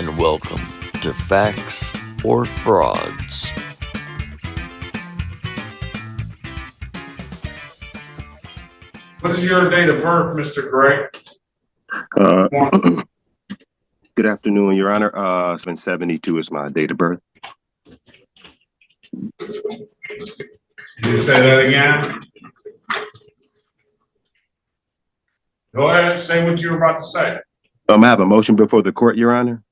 and welcome to Facts or Frauds. What is your date of birth, Mr. Gray? Good afternoon, Your Honor. 772 is my date of birth. Can you say that again? Go ahead and say what you're about to say. I have a motion before the court, Your Honor.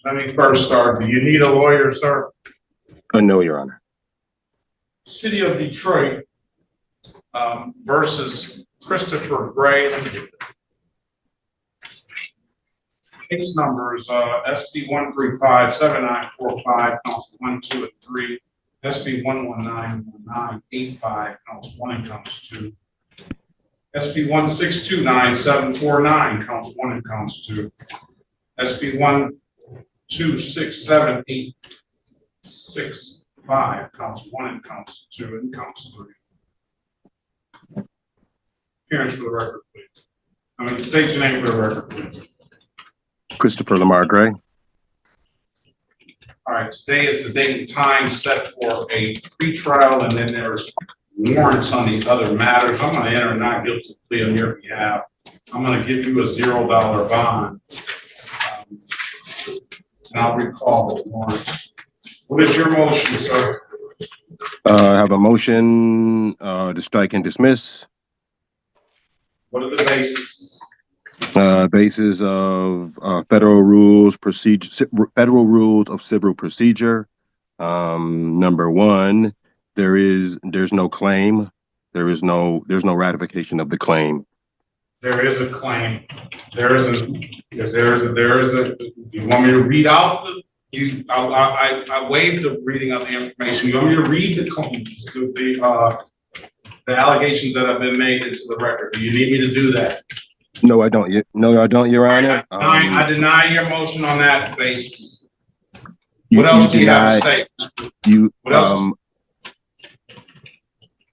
Let me first start. Do you need a lawyer, sir? No, Your Honor. City of Detroit versus Christopher Gray. Case numbers SB 1357945, counts 1, 2, and 3. SB 1191985, counts 1 and counts 2. SB 1629749, counts 1 and counts 2. SB 1267865, counts 1 and counts 2 and counts 3. Appearance for the record, please. State your name for the record, please. Christopher Lamar Gray. All right, today is the date and time set for a pretrial, and then there's warrants on the other matters. I'm going to enter a not guilty plea on your behalf. I'm going to give you a $0 bond. And I'll recall the warrants. What is your motion, sir? I have a motion to strike and dismiss. What are the bases? Basis of federal rules of civil procedure. Number one, there's no claim. There's no ratification of the claim. There is a claim. There is a. You want me to read out I waived the reading of the information. You want me to read the claims, the allegations that have been made into the record? Do you need me to do that? No, I don't. No, I don't, Your Honor. I deny your motion on that basis. What else do you have to say? What else?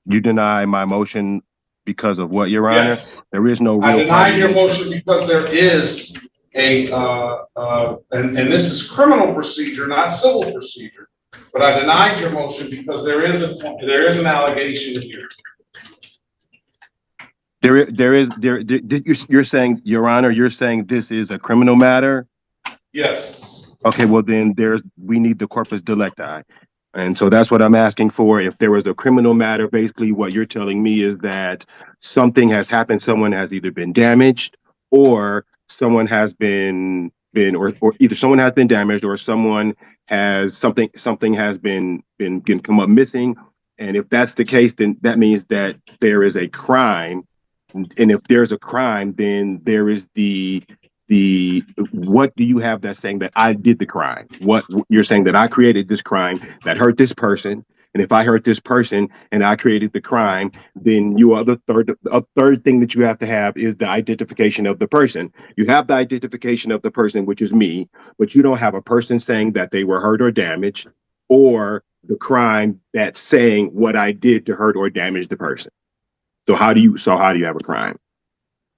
You deny my motion because of what, Your Honor? Yes. There is no real. I deny your motion because there is a and this is criminal procedure, not civil procedure. But I denied your motion because there is an allegation here. You're saying, Your Honor, you're saying this is a criminal matter? Yes. Okay, well then we need the corpus delicti. And so that's what I'm asking for. If there was a criminal matter, basically what you're telling me is that something has happened, someone has either been damaged or someone has been or either someone has been damaged or someone has something has been come up missing. And if that's the case, then that means that there is a crime. And if there's a crime, then there is the what do you have that's saying that I did the crime? What you're saying that I created this crime that hurt this person, and if I hurt this person and I created the crime, then you are the third thing that you have to have is the identification of the person. You have the identification of the person, which is me, but you don't have a person saying that they were hurt or damaged, or the crime that's saying what I did to hurt or damage the person. So how do you have a crime?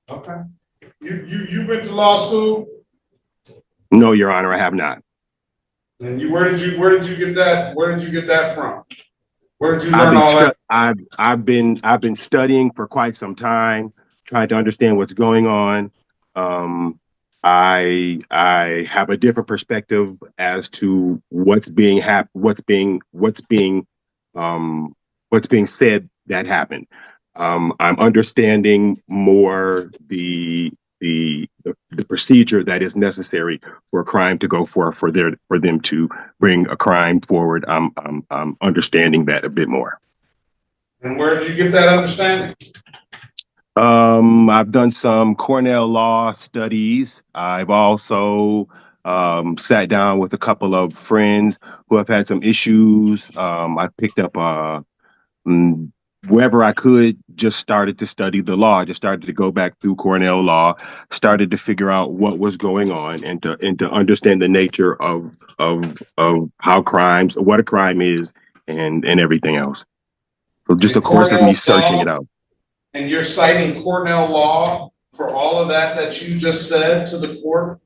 Okay. You went to law school? No, Your Honor, I have not. And where did you get that? Where did you get that from? Where did you learn all that? I've been studying for quite some time, trying to understand what's going on. I have a different perspective as to what's being said that happened. I'm understanding more the procedure that is necessary for a crime to go for them to bring a crime forward. I'm understanding that a bit more. And where did you get that understanding? I've done some Cornell law studies. I've also sat down with a couple of friends who have had some issues. I picked up wherever I could, just started to study the law, just started to go back through Cornell law, started to figure out what was going on and to understand the nature of how what a crime is and everything else. So just a course of me searching it out. And you're citing Cornell law for all of that you just said to the court?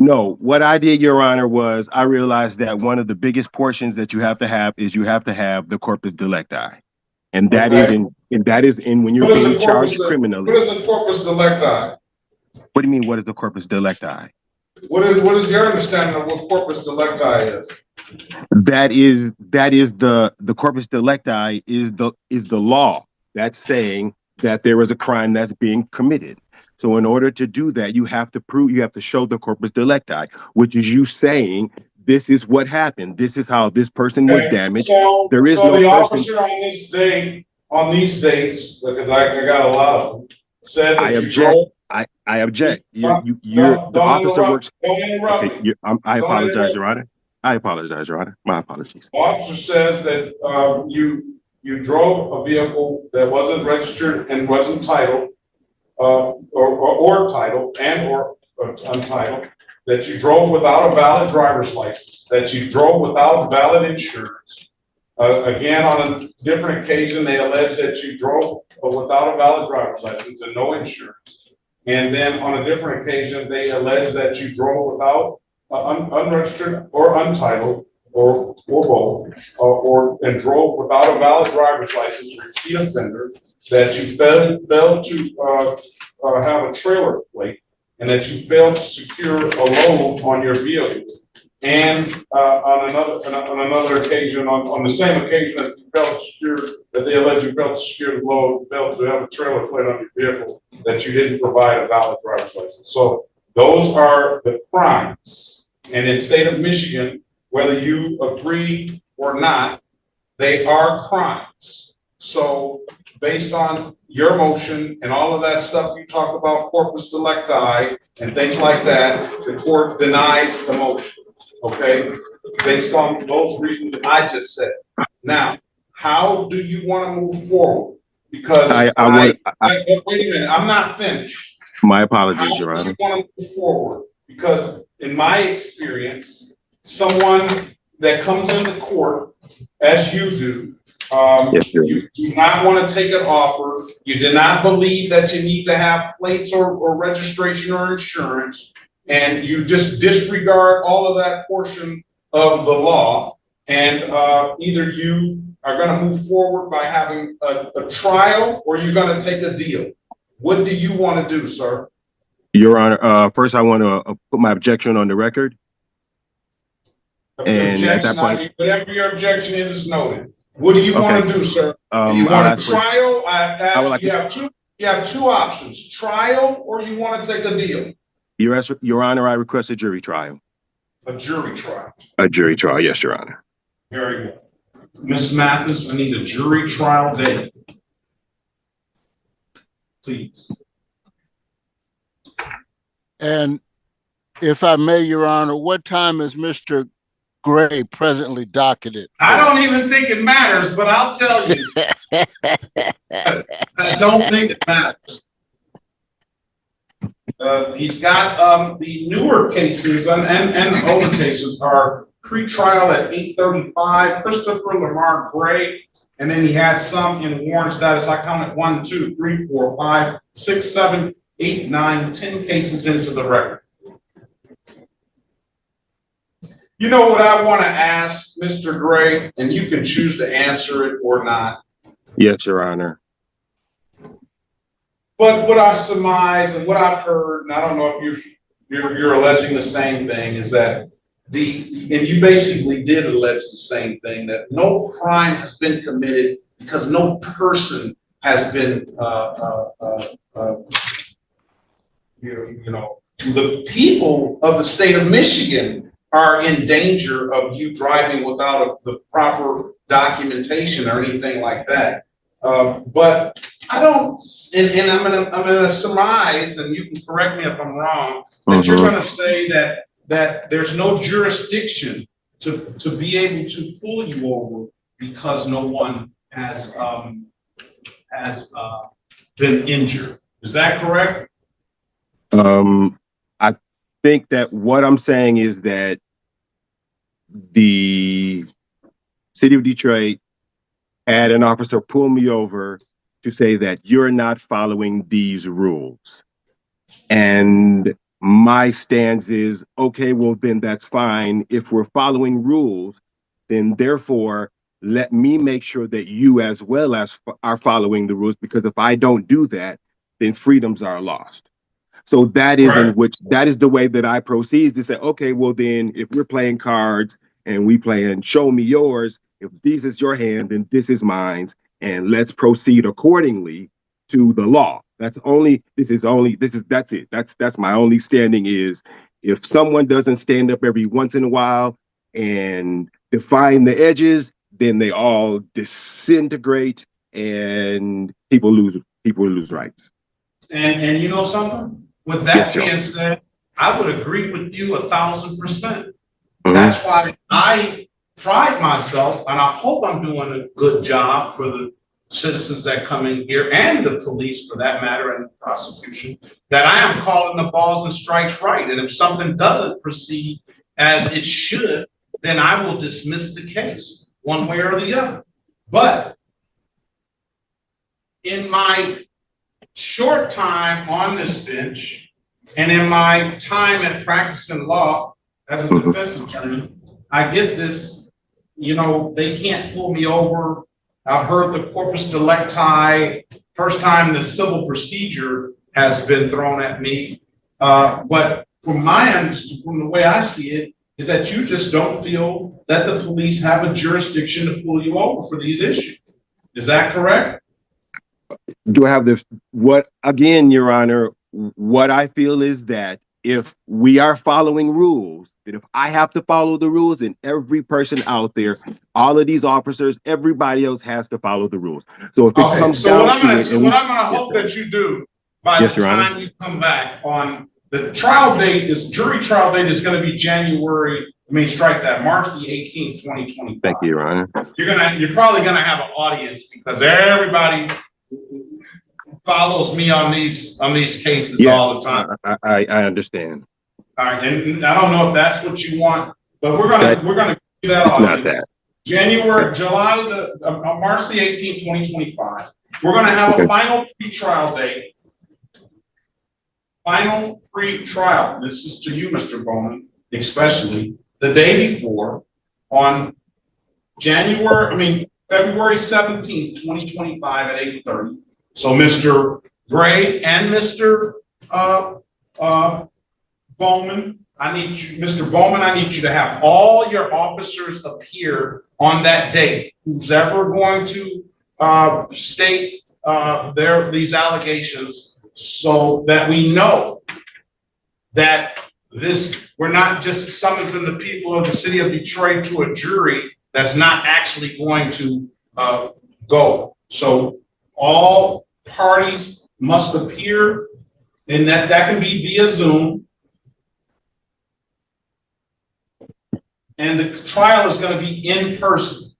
No, what I did, Your Honor, was I realized that one of the biggest portions that you have to have is you have to have the corpus delicti. And that is in when you're being charged criminally. What is a corpus delicti? What do you mean, what is the corpus delicti? What is your understanding of what corpus delicti is? That is the corpus delicti is the law that's saying that there is a crime that's being committed. So in order to do that, you have to show the corpus delicti, which is you saying this is what happened. This is how this person was damaged. So there is so no the person. Officer on this day, on these dates, because I got a lot of them, said that I you object. drove. I object. The Don't officer interrupt. works. Don't interrupt Okay, me. I Don't apologize, interrupt. Your Honor. I apologize, Your Honor. My apologies. The officer says that you drove a vehicle that wasn't registered and wasn't titled, or titled and or untitled, that you drove without a valid driver's license, that you drove without valid insurance. Again, on a different occasion, they allege that you drove without a valid driver's license and no insurance. And then on a different occasion, they allege that you drove without unregistered or untitled, or both, and drove without a valid driver's license, repeat offender, that you failed to have a trailer plate, and that you failed to secure a load on your vehicle. And on another occasion, on the same occasion that you failed to secure, that they allege you failed to secure the load, failed to have a trailer plate on your vehicle, that you didn't provide a valid driver's license. So those are the crimes. And in the state of Michigan, whether you agree or not, they are crimes. So based on your motion and all of that stuff you talked about, corpus delicti and things like that, the court denies the motion. Okay, based on those reasons I just said. Now, how do you want to move forward? Because wait a minute, I'm not finished. My apologies, Your Honor. How do you want to move forward? Because in my experience, someone that comes into court, as you do, you do not want to take an offer. You do not believe that you need to have plates or registration or insurance. And you just disregard all of that portion of the law, and either you are going to move forward by having a trial, or you're going to take a deal. What do you want to do, sir? Your Honor, first I want to put my objection on the record. And at that point, whatever your objection is noted. What do you want to do, sir? Do you want a trial? You have two options: trial, or you want to take a deal. Your Honor, I request a jury trial. A jury trial. A jury trial, yes, Your Honor. Very good. Ms. Mathis, I need a jury trial date. Please. And if I may, Your Honor, what time is Mr. Gray presently docketed? I don't even think it matters, but I'll tell you. I don't think it matters. He's got the newer cases and the older cases are pre-trial at 8:35. Christopher Lamar Gray, and then he had some in warrant status. I counted 1, 2, 3, 4, 5, 6, 7, 8, 9, 10 cases into the record. You know what I want to ask, Mr. Gray, and you can choose to answer it or not. Yes, Your Honor. But what I surmise and what I've heard, and I don't know if you're alleging the same thing, is that and you basically did allege the same thing, that no crime has been committed because no person has been, the people of the state of Michigan are in danger of you driving without the proper documentation or anything like that. But I don't, and I'm gonna surmise, and you can correct me if I'm wrong, that you're gonna say that there's no jurisdiction to be able to pull you over because no one has been injured. Is that correct? I think that what I'm saying is that the city of Detroit had an officer pull me over to say that you're not following these rules. And my stance is, okay, well, then that's fine. If we're following rules, then therefore, let me make sure that you as well as are following the rules, because if I don't do that, then freedoms are lost. So that is in which, that is the way that I proceed, to say, okay, well then, if we're playing cards and we playing show me yours, if this is your hand, then this is mine, and let's proceed accordingly to the law. That's it. That's my only standing is, if someone doesn't stand up every once in a while and define the edges, then they all disintegrate and people lose rights. And you know something? With that being said, I would agree with you 1,000%. That's why I pride myself, and I hope I'm doing a good job for the citizens that come in here, and the police for that matter, and the prosecution, that I am calling the balls and strikes right. And if something doesn't proceed as it should, then I will dismiss the case one way or the other. But in my short time on this bench, and in my time at practicing law as a defense attorney, I get this, you know, they can't pull me over. I've heard the corpus delicti, first time the civil procedure has been thrown at me. But from the way I see it, is that you just don't feel that the police have a jurisdiction to pull you over for these issues. Is that correct? Do I have again, Your Honor, what I feel is that if we are following rules, that if I have to follow the rules, and every person out there, all of these officers, everybody else has to follow the rules. So if it comes down to it, what I'm gonna hope that you do by the time you come back on the trial date, jury trial date is gonna be March the 18th, 2025. Thank you, Your Honor. You're probably gonna have an audience, because everybody follows me on these cases all the time. I understand. All right, and I don't know if that's what you want, but we're gonna do that. It's not that. March the 18th, 2025. We're gonna have a final pre-trial date. Final pre-trial. This is to you, Mr. Bowman, especially the day before, on February 17th, 2025 at 8:30. So Mr. Gray and Mr. Bowman, Mr. Bowman, I need you to have all your officers appear on that date. Who's ever going to state these allegations, so that we know that we're not just summoning the people of the city of Detroit to a jury that's not actually going to go. So all parties must appear, and that can be via Zoom. And the trial is going to be in person.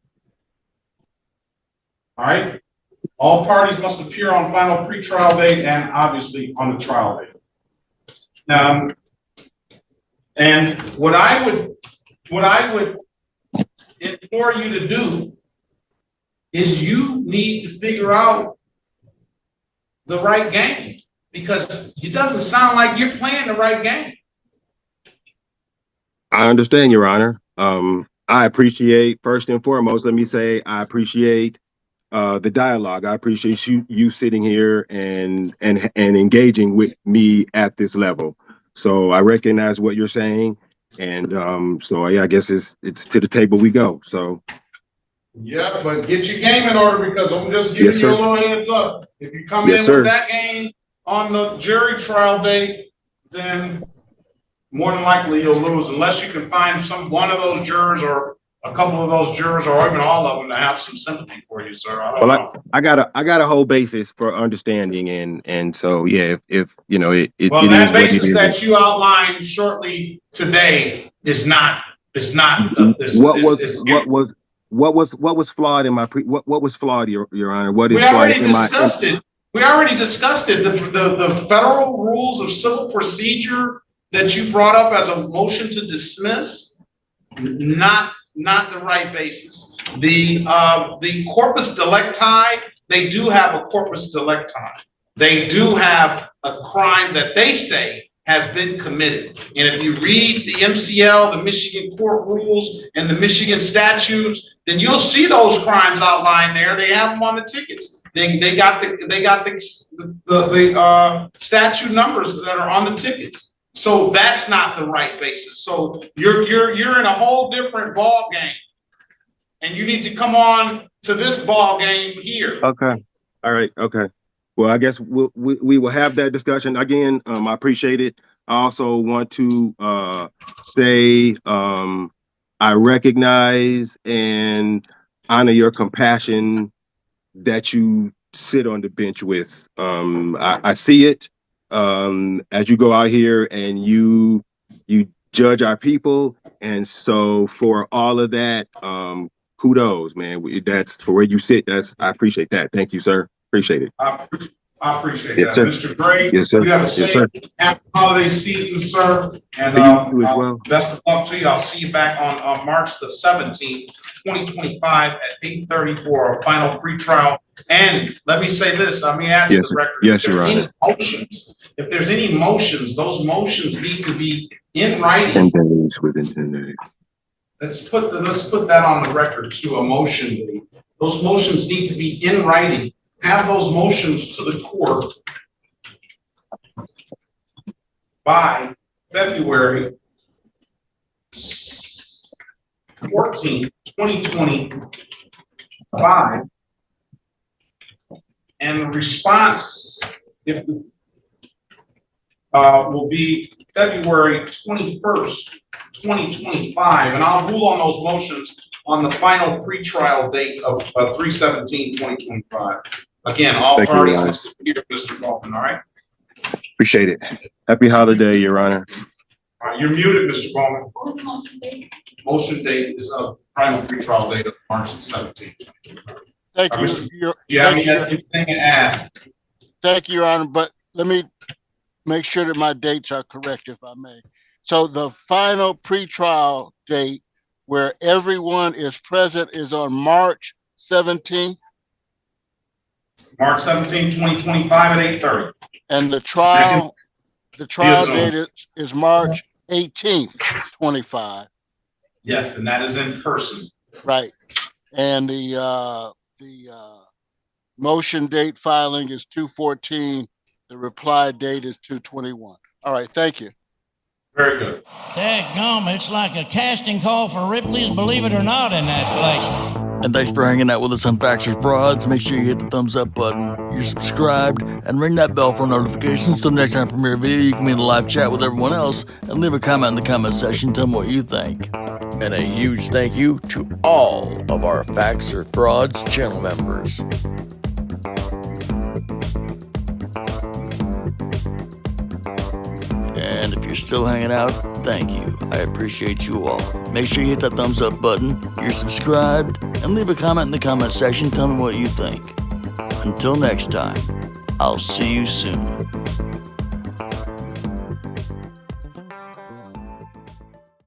All right. All parties must appear on final pre-trial date, and obviously on the trial date. And what I would implore you to do is, you need to figure out the right game, because it doesn't sound like you're playing the right game. I understand, Your Honor. I appreciate, first and foremost, let me say, I appreciate the dialogue. I appreciate you sitting here and engaging with me at this level. So I recognize what you're saying, and so I guess it's to the table we go. So yeah, but get your game in order, because I'm just giving you a little heads up. If you come in with that game on the jury trial date, then more than likely you'll lose, unless you can find one of those jurors, or a couple of those jurors, or even all of them, to have some sympathy for you, sir. I don't know. I got a whole basis for understanding, and so yeah, if you know it. Well, that basis that you outlined shortly today is not. What was flawed in my what was flawed, Your Honor? What is we already discussed it. We already discussed it. The federal rules of civil procedure that you brought up as a motion to dismiss, not the right basis. The corpus delicti they do have a corpus delicti. They do have a crime that they say has been committed. And if you read the MCL, the Michigan court rules, and the Michigan statutes, then you'll see those crimes outlined there. They have them on the tickets. They got the statute numbers that are on the tickets. So that's not the right basis. So you're in a whole different ball game, and you need to come on to this ball game here. Okay. All right. Okay. Well, I guess we will have that discussion again. I appreciate it. I also want to say I recognize and honor your compassion that you sit on the bench with. I see it as you go out here and you judge our people, and so for all of that, kudos, man. That's for where you sit. I appreciate that. Thank you, sir. Appreciate it. I appreciate Yes, that. sir. Mr. Gray, Yes, sir. you have a Yes, safe sir. happy holiday season, sir. And You as well. best of luck to you. I'll see you back on March the 17th, 2025 at 8:30 for a final pretrial. And let me say this, let me add to Yes, the record. yes, If Your there's Honor. any motions, if there's any motions, those motions need to be in writing. 10 days, within 10 days. Let's put that on the record to a motion. Those motions need to be in writing. Have those motions to the court by February 14th, 2025. And the response will be February 21st, 2025. And I'll rule on those motions on the final pretrial date of 3/17/2025. Again, all Thank you, parties Your Honor. must appear, Mr. Baldwin, all right? Appreciate it. Happy holiday, Your Honor. All right, you're muted, Mr. Baldwin. What was the motion date? Motion date is a final pretrial date of March 17th. Thank you. Mr. Your- Do you have thank you, anything to add? Thank you, Your Honor, but let me make sure that my dates are correct, if I may. So the final pretrial date where everyone is present is on March 17th, March 17th, 2025 at 8:30. and the trial Zoom. date is March 18th, 25, Yes, and that is in person. right? And the motion date filing is 2/14. The reply date is 2/21. All right, thank you. Very good. Dadgum, it's like a casting call for Ripley's Believe It or Not in that place. And thanks for hanging out with us on Facts or Frauds. Make sure you hit the thumbs up button, you're subscribed, and ring that bell for notifications. So next time I premiere a video, you can be in a live chat with everyone else and leave a comment in the comment section. Tell them what you think. And a huge thank you to all of our Facts or Frauds channel members. And if you're still hanging out, thank you. I appreciate you all. Make sure you hit that thumbs up button, you're subscribed, and leave a comment in the comment section. Tell me what you think. Until next time, I'll see you soon.